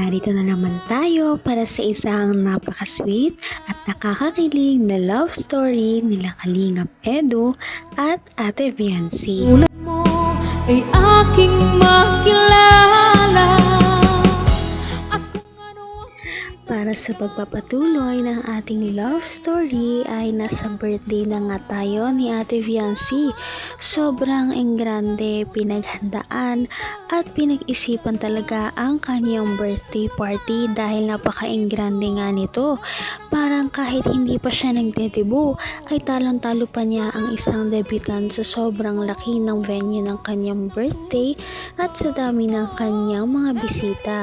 Narito na naman tayo para sa isang napaka-sweet at nakakakilig na love story nila Kalingap Edu at Ate Viancy. Sulat mo ay aking makilala at kung ano Para sa pagpapatuloy ng ating love story ay nasa birthday na nga tayo ni Ate Viancy. Sobrang engrande, pinaghandaan at pinag-isipan talaga ang kanyang birthday party dahil napaka-engrande nga nito. Parang kahit hindi pa siya nagdedebut ay talang-talo pa niya ang isang debutant sa sobrang laki ng venue ng kanyang birthday at sa dami ng kanyang mga bisita.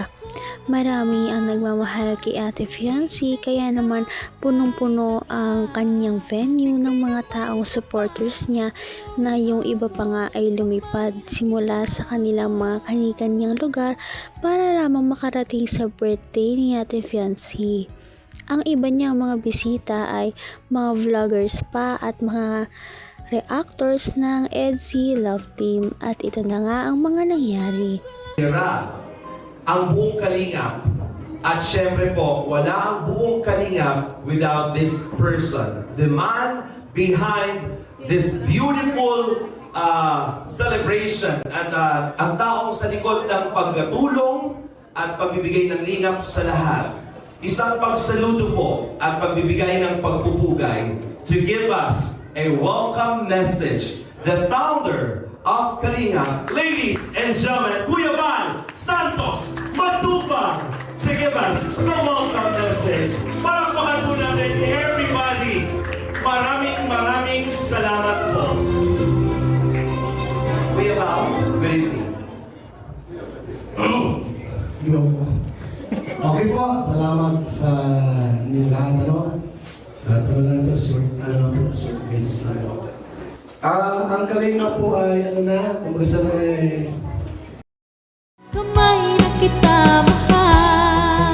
Marami ang nagmamahal kay Ate Viancy kaya naman punong-puno ang kanyang venue ng mga taong supporters niya na yung iba pa nga ay lumipad simula sa kanilang mga kani-kanyang lugar para lamang makarating sa birthday ni Ate Viancy. Ang iba niyang mga bisita ay mga vloggers pa at mga reactors ng EDC Love Team at ito na nga ang mga nangyari. Ang buong Kalingap. At syempre po, wala ang buong Kalingap without this person. The man behind this beautiful celebration. At ang taong sa likod ng pagtulong at pagbibigay ng lingap sa lahat. Isang pagsaludo po at pagbibigay ng pagpupugay to give us a welcome message. The founder of Kalingap, ladies and gentlemen, Kuya Val Santos Matubang, to give us the welcome message. Palakpakan po natin everybody. Maraming salamat po. Kuya Val, good evening. Okay po, salamat sa inyong lahat, At lang ito, short basis lang po. Ang Kalingap po ay, kumbaga kamay na kita mahal.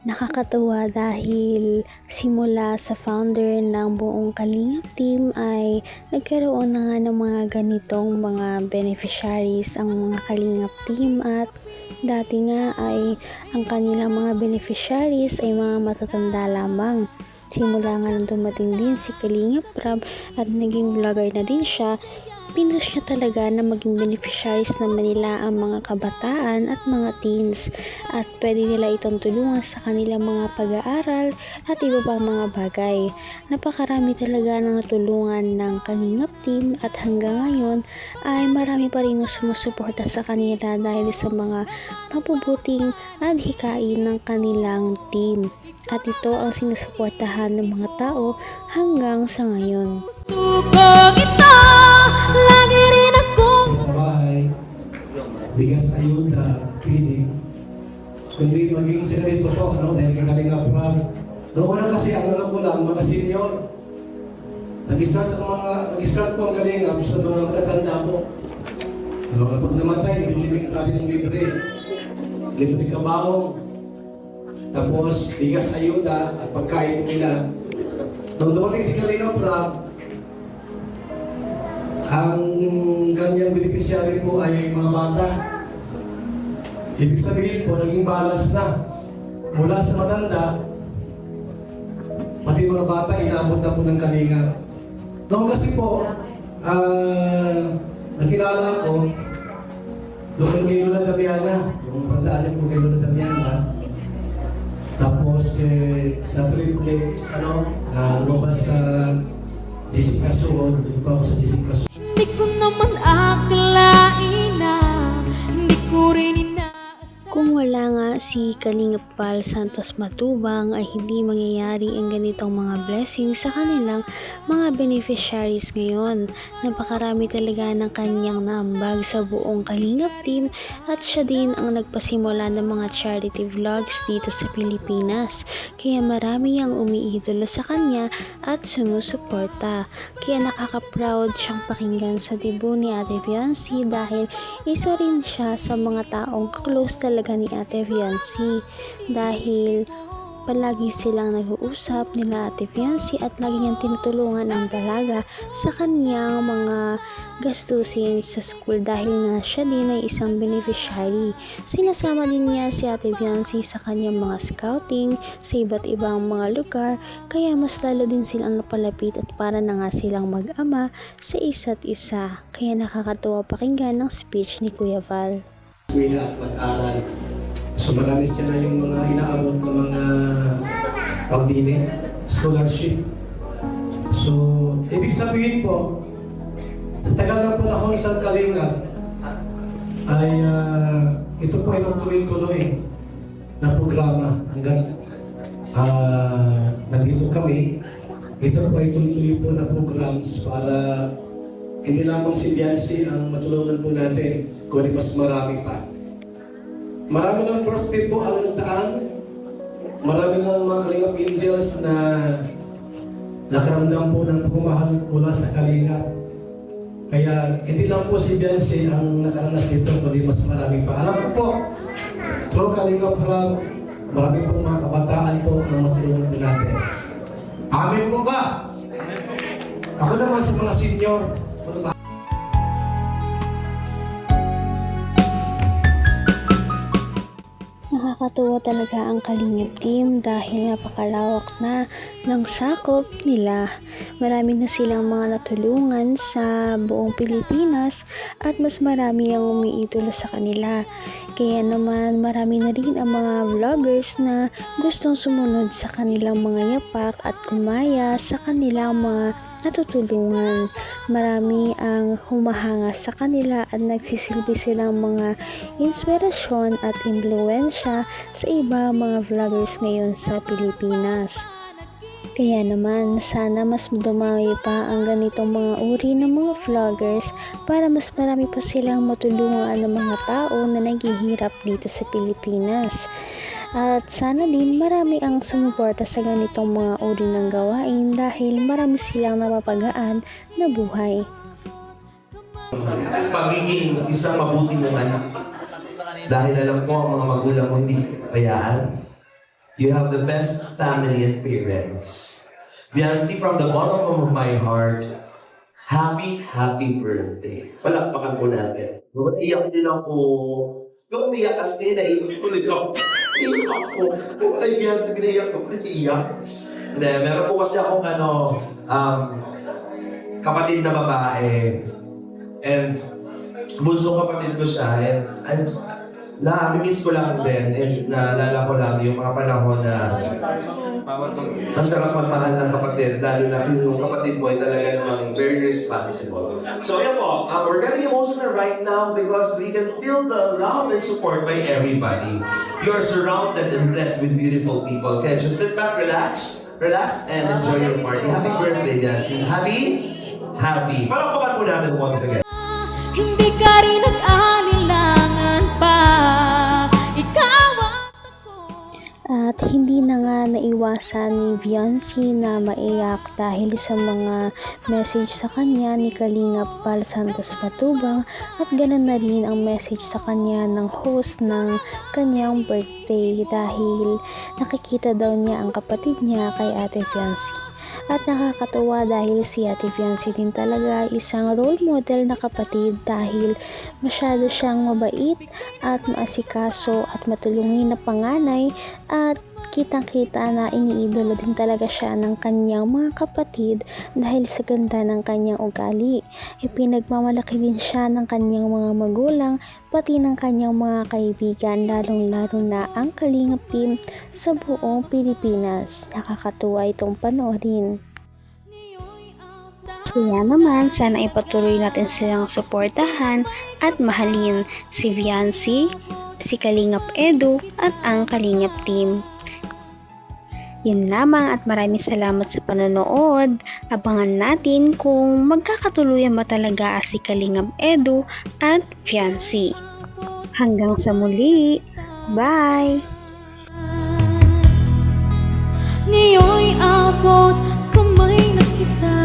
Nakakatuwa dahil simula sa founder ng buong Kalingap team ay nagkaroon na nga ng mga ganitong mga beneficiaries ang mga Kalingap team at dati nga ay ang kanilang mga beneficiaries ay mga matatanda lamang. Simula nga nang dumating din si Kalingap Prab at naging vlogger na din siya, pinush niya talaga na maging beneficiaries naman nila ang mga kabataan at mga teens at pwede nila itong tulungan sa kanilang mga pag-aaral at iba pang mga bagay. Napakarami talaga ng natulungan ng Kalingap team at hanggang ngayon ay marami pa rin sumusuporta sa kanila dahil sa mga mabubuting adhikain ng kanilang team. At ito ang sinusuportahan ng mga tao hanggang sa ngayon. Gusto ko kita, lagi rin akong sa bahay, bigas ayuda, feeding. Kundi maging sila dito po, dahil kay Kalingap Prab. Noong una kasi, ko lang, mga senior. Nag-start po ang Kalingap sa mga matatanda po. Kapag namatay, nilibig natin ng libre kabaong. Tapos, bigas ayuda at pagkain nila. Nung dumating si Kalingap Prab, ang kanyang beneficiary po ay mga bata. Ibig sabihin po, naging balance na. Mula sa matanda, pati mga bata, inaabot na po ng Kalingap. Noong kasi po, nakilala ko, doon kay Lola Damiana, yung pagdaanin po kay Lola Damiana. Tapos sa triplets, lumabas sa Jessica Suon, doon pa ako sa Jessica Suon. hindi ko naman akalain na hindi ko rin inaasahan. Kung wala nga si Kalingap Val Santos Matubang ay hindi mangyayari ang ganitong mga blessings sa kanilang mga beneficiaries ngayon. Napakarami talaga ng kanyang naambag sa buong Kalingap team at siya din ang nagpasimula ng mga charity vlogs dito sa Pilipinas. Kaya marami ang umiidolo sa kanya at sumusuporta. Kaya nakaka-proud siyang pakinggan sa debut ni Ate Viancy dahil isa rin siya sa mga taong close talaga ni Ate Viancy dahil palagi silang nag-uusap nila Ate Fiancee at lagi niyang tinutulungan ang dalaga sa kanyang mga gastusin sa school dahil nga siya din ay isang beneficiary. Sinasama din niya si Ate Fiancee sa kanyang mga scouting sa iba't ibang mga lugar, kaya mas lalo din silang napalapit at para na nga silang mag-ama sa isa't isa. Kaya nakakatuwa pakinggan ng speech ni Kuya Val. Eskwela at mag-aral. So marami sila yung mga inaabot ng mga pagdini, scholarship. So, ibig sabihin po, tagal lang po akong isang kalinga ay ito po ay tuloy-tuloy na programa hanggang nandito kami. Ito po ay tuloy-tuloy po na programs para hindi lamang si Biancy ang matulungan po natin, kundi mas marami pa. Marami ng birthday po ang nagdaan. Marami ng mga Kalingap Angels na nakaramdam po ng pagmamahal mula sa Kalingap. Kaya hindi lang po si Biancy ang nakaranas dito, kundi mas marami pa. Alam ko po, through Kalingap Vlog, marami pong mga kabataan po ang matulungan po natin. Amin po ba? Ako naman sa mga senior, Nakakatuwa talaga ang Kalingap team dahil napakalawak na ng sakop nila. Marami na silang mga natulungan sa buong Pilipinas at mas marami ang umiidolo sa kanila. Kaya naman marami na rin ang mga vloggers na gustong sumunod sa kanilang mga yapak at kumaya sa kanilang mga natutulungan. Marami ang humahanga sa kanila at nagsisilbi silang mga inspirasyon at impluwensya sa iba mga vloggers ngayon sa Pilipinas. Kaya naman, sana mas dumami pa ang ganitong mga uri ng mga vloggers para mas marami pa silang matulungan ng mga tao na naghihirap dito sa Pilipinas. At sana din marami ang sumuporta sa ganitong mga uri ng gawain dahil marami silang napapagaan na buhay. Pagiging isang mabuting anak. Dahil alam ko ang mga magulang mo hindi kayaan. You have the best family and parents. Biancy, from the bottom of my heart, happy birthday. Palakpakan po natin. Iyak din ako. Yung umiyak kasi, naiyak ko ulit ako. Iyak ako. Ay, Biancy, pinaiyak ko. Iyak. Hindi, meron po kasi akong kapatid na babae. And bunso kapatid ko siya. And miss ko lang din. And naalala ko lang yung mga panahon na masarap magmahal ng kapatid. Lalo na yung kapatid mo ay talaga namang very responsible. So yan po, we're getting emotional right now because we can feel the love and support by everybody. You're surrounded and blessed with beautiful people. Okay, just sit back, relax, and enjoy your party. Happy birthday, Nancy. Happy. Palakpakan po natin once again. Hindi ka rin nag-alilangan pa. Ikaw ang ako. At hindi na nga naiwasan ni Biancy na maiyak dahil sa mga message sa kanya ni Kalingap Val Santos Matubang at ganoon na rin ang message sa kanya ng host ng kanyang birthday dahil nakikita daw niya ang kapatid niya kay Ate Biancy. At nakakatuwa dahil si Ate Fiancee din talaga isang role model na kapatid dahil masyado siyang mabait at maasikaso at matulungin na panganay at kitang-kita na iniidolo din talaga siya ng kanyang mga kapatid dahil sa ganda ng kanyang ugali. Ipinagmamalaki din siya ng kanyang mga magulang pati ng kanyang mga kaibigan lalong-lalo na ang Kalingap team sa buong Pilipinas. Nakakatuwa itong panoorin. Kaya naman, sana ipatuloy natin silang suportahan at mahalin si Biancy, si Kalingap Edu at ang Kalingap team. Yun lamang at maraming salamat sa panonood. Abangan natin kung magkakatuluyan ba talaga si Kalingap Edu at Fiancee. Hanggang sa muli. Bye! Ngayon'y abot kamay na kita.